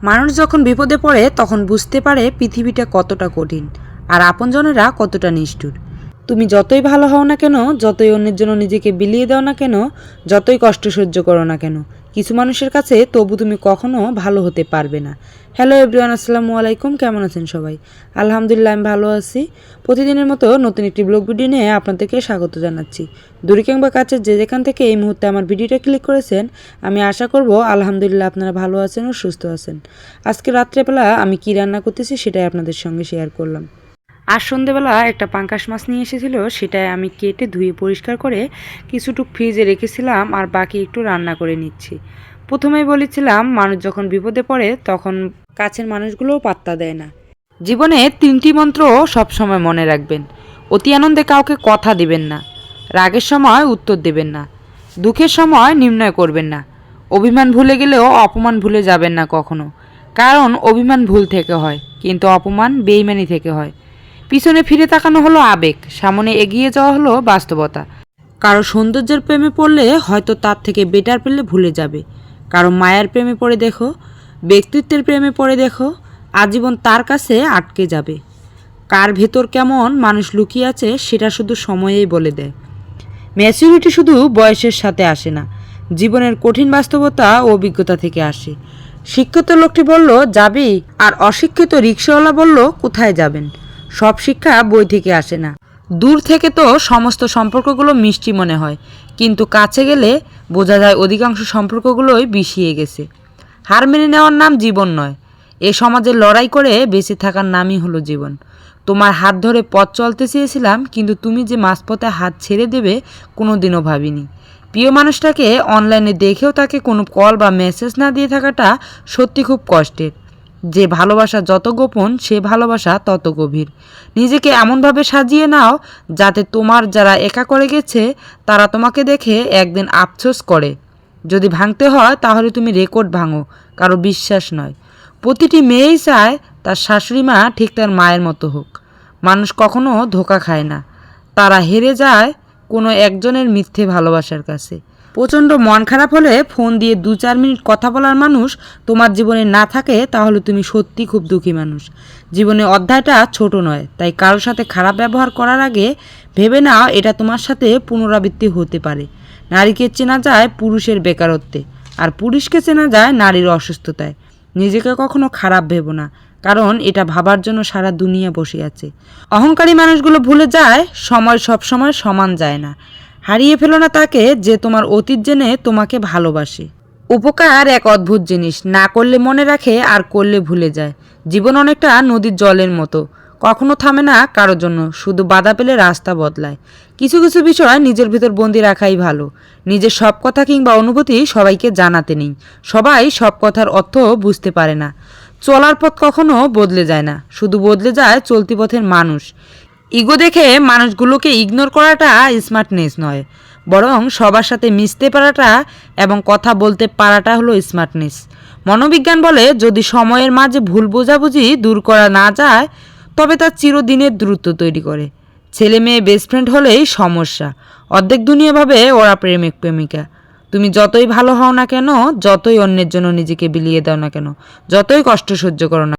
মানুষ যখন বিপদে পড়ে তখন বুঝতে পারে পৃথিবীটা কতটা কঠিন আর আপনজনেরা কতটা নিষ্ঠুর। তুমি যতই ভালো হও না কেন, যতই অন্যের জন্য নিজেকে বিলিয়ে দাও না কেন, যতই কষ্ট সহ্য করো না কেন, কিছু মানুষের কাছে তবু তুমি কখনো ভালো হতে পারবে না। হ্যালো এভরিওয়ান, আসসালামু আলাইকুম। কেমন আছেন সবাই? আলহামদুলিল্লাহ, আমি ভালো আছি। প্রতিদিনের মতো নতুন একটি ব্লগ ভিডিও নিয়ে আপনাদেরকে স্বাগত জানাচ্ছি। দূরে কিংবা কাছে যে যেখান থেকে এই মুহূর্তে আমার ভিডিওটা ক্লিক করেছেন, আমি আশা করব আলহামদুলিল্লাহ আপনারা ভালো আছেন ও সুস্থ আছেন। আজকে রাত্রেবেলা আমি কি রান্না করতেছি সেটাই আপনাদের সঙ্গে শেয়ার করলাম। আর সন্ধেবেলা একটা পাঙ্কাশ মাছ নিয়ে এসেছিল, সেটাই আমি কেটে ধুয়ে পরিষ্কার করে কিছুটুক ফ্রিজে রেখেছিলাম আর বাকি একটু রান্না করে নিচ্ছি। প্রথমেই বলেছিলাম, মানুষ যখন বিপদে পড়ে তখন কাছের মানুষগুলোও পাত্তা দেয় না। জীবনে 3টি মন্ত্র সবসময় মনে রাখবেন। অতি আনন্দে কাউকে কথা দিবেন না, রাগের সময় উত্তর দেবেন না, দুঃখের সময় নির্ণয় করবেন না, অভিমান ভুলে গেলেও অপমান ভুলে যাবেন না কখনো। কারণ অভিমান ভুল থেকে হয়, কিন্তু অপমান বেইমানি থেকে হয়। পিছনে ফিরে তাকানো হলো আবেগ, সামনে এগিয়ে যাওয়া হলো বাস্তবতা। কারো সৌন্দর্যের প্রেমে পড়লে হয়তো তার থেকে বেটার পেলে ভুলে যাবে। কারো মায়ের প্রেমে পড়ে দেখো, ব্যক্তিত্বের প্রেমে পড়ে দেখো, আজীবন তার কাছে আটকে যাবে। কার ভেতর কেমন মানুষ লুকিয়ে আছে সেটা শুধু সময়েই বলে দেয়। ম্যাচুরিটি শুধু বয়সের সাথে আসে না, জীবনের কঠিন বাস্তবতা ও অভিজ্ঞতা থেকে আসে। শিক্ষিত লোকটি বলল যাবি, আর অশিক্ষিত রিক্সাওয়ালা বলল কোথায় যাবেন। সব শিক্ষা বই থেকে আসে না। দূর থেকে তো সমস্ত সম্পর্কগুলো মিষ্টি মনে হয়, কিন্তু কাছে গেলে বোঝা যায় অধিকাংশ সম্পর্কগুলোই বিষিয়ে গেছে। হার মেনে নেওয়ার নাম জীবন নয়, এ সমাজে লড়াই করে বেঁচে থাকার নামই হলো জীবন। তোমার হাত ধরে পথ চলতে চেয়েছিলাম, কিন্তু তুমি যে মাঝপথে হাত ছেড়ে দেবে কোনোদিনও ভাবিনি। প্রিয় মানুষটাকে অনলাইনে দেখেও তাকে কোনো কল বা মেসেজ না দিয়ে থাকাটা সত্যি খুব কষ্টের। যে ভালোবাসা যত গোপন, সে ভালোবাসা তত গভীর। নিজেকে এমনভাবে সাজিয়ে নাও যাতে তোমার যারা একা করে গেছে তারা তোমাকে দেখে একদিন আফসোস করে। যদি ভাঙতে হয় তাহলে তুমি রেকর্ড ভাঙো, কারো বিশ্বাস নয়। প্রতিটি মেয়েই চায় তার শাশুড়ি মা ঠিক তার মায়ের মতো হোক। মানুষ কখনো ধোঁকা খায় না, তারা হেরে যায় কোনো একজনের মিথ্যে ভালোবাসার কাছে। প্রচণ্ড মন খারাপ হলে ফোন দিয়ে 2-4 মিনিট কথা বলার মানুষ তোমার জীবনে না থাকে তাহলে তুমি সত্যি খুব দুঃখী মানুষ। জীবনে অধ্যায়টা ছোট নয়, তাই কারোর সাথে খারাপ ব্যবহার করার আগে ভেবে নাও এটা তোমার সাথে পুনরাবৃত্তি হতে পারে। নারীকে চেনা যায় পুরুষের বেকারত্বে, আর পুরুষকে চেনা যায় নারীর অসুস্থতায়। নিজেকে কখনো খারাপ ভেবো না, কারণ এটা ভাবার জন্য সারা দুনিয়া বসে আছে। অহংকারী মানুষগুলো ভুলে যায় সময় সব সময় সমান যায় না। হারিয়ে ফেলো না তাকে যে তোমার অতীত জেনে তোমাকে ভালোবাসে। উপকার এক অদ্ভুত জিনিস, না করলে মনে রাখে আর করলে ভুলে যায়। জীবন অনেকটা নদীর জলের মতো, কখনো থামে না কারো জন্য, শুধু বাধা পেলে রাস্তা বদলায়। কিছু কিছু বিষয় নিজের ভিতর বন্দি রাখাই ভালো। নিজের সব কথা কিংবা অনুভূতি সবাইকে জানাতে নেই। সবাই সব কথার অর্থ বুঝতে পারে না। চলার পথ কখনো বদলে যায় না, শুধু বদলে যায় চলতি পথের মানুষ। ইগো দেখে মানুষগুলোকে ইগনোর করাটা স্মার্টনেস নয়, বরং সবার সাথে মিশতে পারাটা এবং কথা বলতে পারাটা হলো স্মার্টনেস। মনোবিজ্ঞান বলে যদি সময়ের মাঝে ভুল বোঝাবুঝি দূর করা না যায় তবে তা চিরদিনের দূরত্ব তৈরি করে। ছেলে মেয়ে বেস্ট ফ্রেন্ড হলেই সমস্যা, অর্ধেক দুনিয়া ভাবে ওরা প্রেমিক প্রেমিকা। তুমি যতই ভালো হও না কেন, যতই অন্যের জন্য নিজেকে বিলিয়ে দাও না কেন, যতই কষ্ট সহ্য করো না